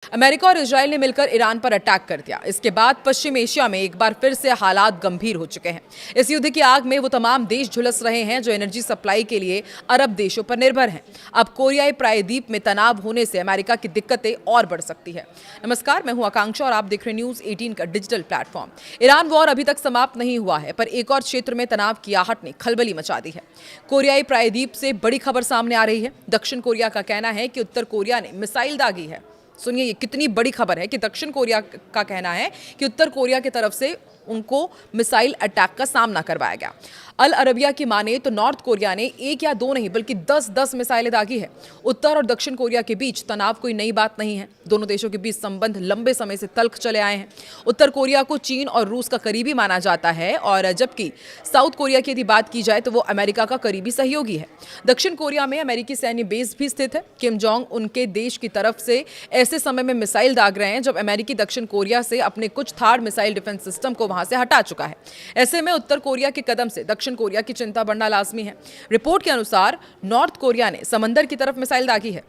America और Israel ने मिलकर ईरान पर अटैक कर दिया। इसके बाद पश्चिम एशिया में एक बार फिर से हालात गंभीर हो चुके हैं। इस युद्ध की आग में वो तमाम देश झुलस रहे हैं जो एनर्जी सप्लाई के लिए अरब देशों पर निर्भर हैं। अब कोरियाई प्रायद्वीप में तनाव होने से अमेरिका की दिक्कतें और बढ़ सकती है। नमस्कार, मैं हूं आकांक्षा और आप देख रहे हैं न्यूज 18 का डिजिटल प्लेटफॉर्म। ईरान वॉर अभी तक समाप्त नहीं हुआ है, पर एक और क्षेत्र में तनाव की आहट ने खलबली मचा दी है। कोरियाई प्रायद्वीप से बड़ी खबर सामने आ रही है। दक्षिण कोरिया का कहना है कि उत्तर कोरिया ने मिसाइल दागी है। सुनिए, ये कितनी बड़ी खबर है कि दक्षिण कोरिया का कहना है कि उत्तर कोरिया की तरफ से उनको मिसाइल अटैक का सामना करवाया गया। अल अरबिया की माने तो नॉर्थ कोरिया ने एक या दो नहीं बल्कि 10 मिसाइलें दागी है। उत्तर और दक्षिण कोरिया के बीच तनाव कोई नई बात नहीं है। दोनों देशों के बीच संबंध लंबे समय से तल्ख चले आए हैं। उत्तर कोरिया को चीन और रूस का करीबी माना जाता है, और जबकि साउथ कोरिया की यदि बात की जाए तो वो अमेरिका का करीबी सहयोगी है। दक्षिण कोरिया में अमेरिकी सैन्य बेस भी स्थित है। किम जोंग उनके देश की तरफ से ऐसे समय में मिसाइल दाग रहे हैं जब अमेरिकी दक्षिण कोरिया से अपने कुछ थार्ड मिसाइल डिफेंस सिस्टम को वहां से हटा चुका है। ऐसे में उत्तर कोरिया के कदम से दक्षिण कोरिया की चिंता बढ़ना लाजमी है। रिपोर्ट के अनुसार नॉर्थ कोरिया ने समंदर की तरफ मिसाइल दागी है।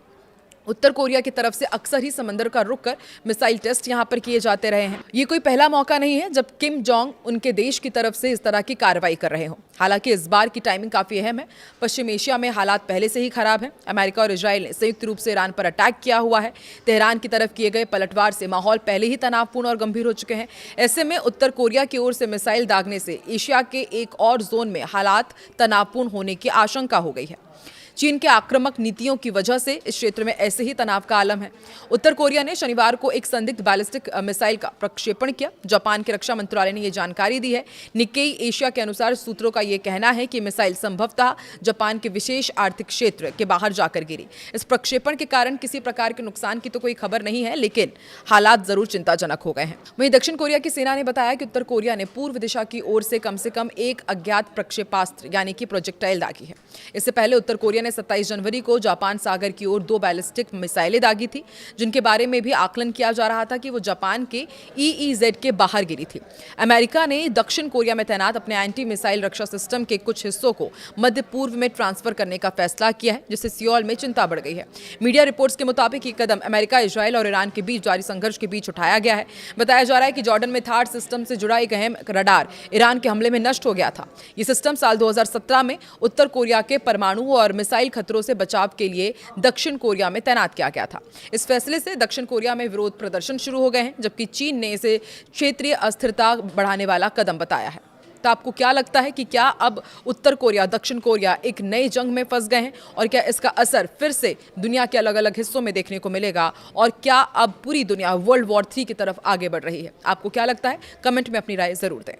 उत्तर कोरिया की तरफ से अक्सर ही समंदर का रुख कर मिसाइल टेस्ट यहां पर किए जाते रहे हैं। ये कोई पहला मौका नहीं है जब किम जोंग उनके देश की तरफ से इस तरह की कार्रवाई कर रहे हो। हालांकि इस बार की टाइमिंग काफी अहम है। पश्चिम एशिया में हालात पहले से ही खराब हैं। अमेरिका और इजराइल ने संयुक्त रूप से ईरान पर अटैक किया हुआ है। तेहरान की तरफ किए गए पलटवार से माहौल पहले ही तनावपूर्ण और गंभीर हो चुके हैं। ऐसे में उत्तर कोरिया की ओर से मिसाइल दागने से एशिया के एक और जोन में हालात तनावपूर्ण होने की आशंका हो गई है। चीन के आक्रामक नीतियों की वजह से इस क्षेत्र में ऐसे ही तनाव का आलम है। उत्तर कोरिया ने शनिवार को एक संदिग्ध बैलिस्टिक मिसाइल का प्रक्षेपण किया। जापान के रक्षा मंत्रालय ने यह जानकारी दी है। निक्केई एशिया के अनुसार सूत्रों का यह कहना है कि मिसाइल संभवतः जापान के विशेष आर्थिक क्षेत्र के बाहर जाकर गिरी। इस प्रक्षेपण के कारण किसी प्रकार के नुकसान की तो कोई खबर नहीं है, लेकिन हालात जरूर चिंताजनक हो गए हैं। वहीं दक्षिण कोरिया की सेना ने बताया कि उत्तर कोरिया ने पूर्व दिशा की ओर से कम एक अज्ञात प्रक्षेपास्त्र यानी कि प्रोजेक्टाइल दागी है। इससे पहले उत्तर कोरिया ने 27 जनवरी को जापान सागर की ओर 2 बैलिस्टिक मिसाइलें दागी थी, जिनके बारे में भी आकलन किया जा रहा था कि वो जापान के EEZ के बाहर गिरी थी। अमेरिका ने दक्षिण कोरिया में तैनात अपने एंटी मिसाइल रक्षा सिस्टम के कुछ हिस्सों को मध्य पूर्व में ट्रांसफर करने का फैसला किया है, जिससे सियोल में चिंता बढ़ गई है। मीडिया रिपोर्ट्स के मुताबिक ये कदम अमेरिका, इजराइल और ईरान के बीच जारी संघर्ष के बीच उठाया गया है। बताया जा रहा है कि जॉर्डन में थार्ड सिस्टम से जुड़ा एक अहम रडार ईरान के हमले में नष्ट हो गया था। ये सिस्टम साल 2017 में उत्तर कोरिया के परमाणु और मिसाइल खतरों से बचाव के लिए दक्षिण कोरिया में तैनात किया गया था। इस फैसले से दक्षिण कोरिया में विरोध प्रदर्शन शुरू हो गए हैं, जबकि चीन ने इसे क्षेत्रीय अस्थिरता बढ़ाने वाला कदम बताया है। तो आपको क्या लगता है कि क्या अब उत्तर कोरिया, दक्षिण कोरिया एक नई जंग में फंस गए हैं, और क्या इसका असर फिर से दुनिया के अलग अलग हिस्सों में देखने को मिलेगा, और क्या अब पूरी दुनिया वर्ल्ड वॉर 3 की तरफ आगे बढ़ रही है? आपको क्या लगता है? कमेंट में अपनी राय जरूर दें।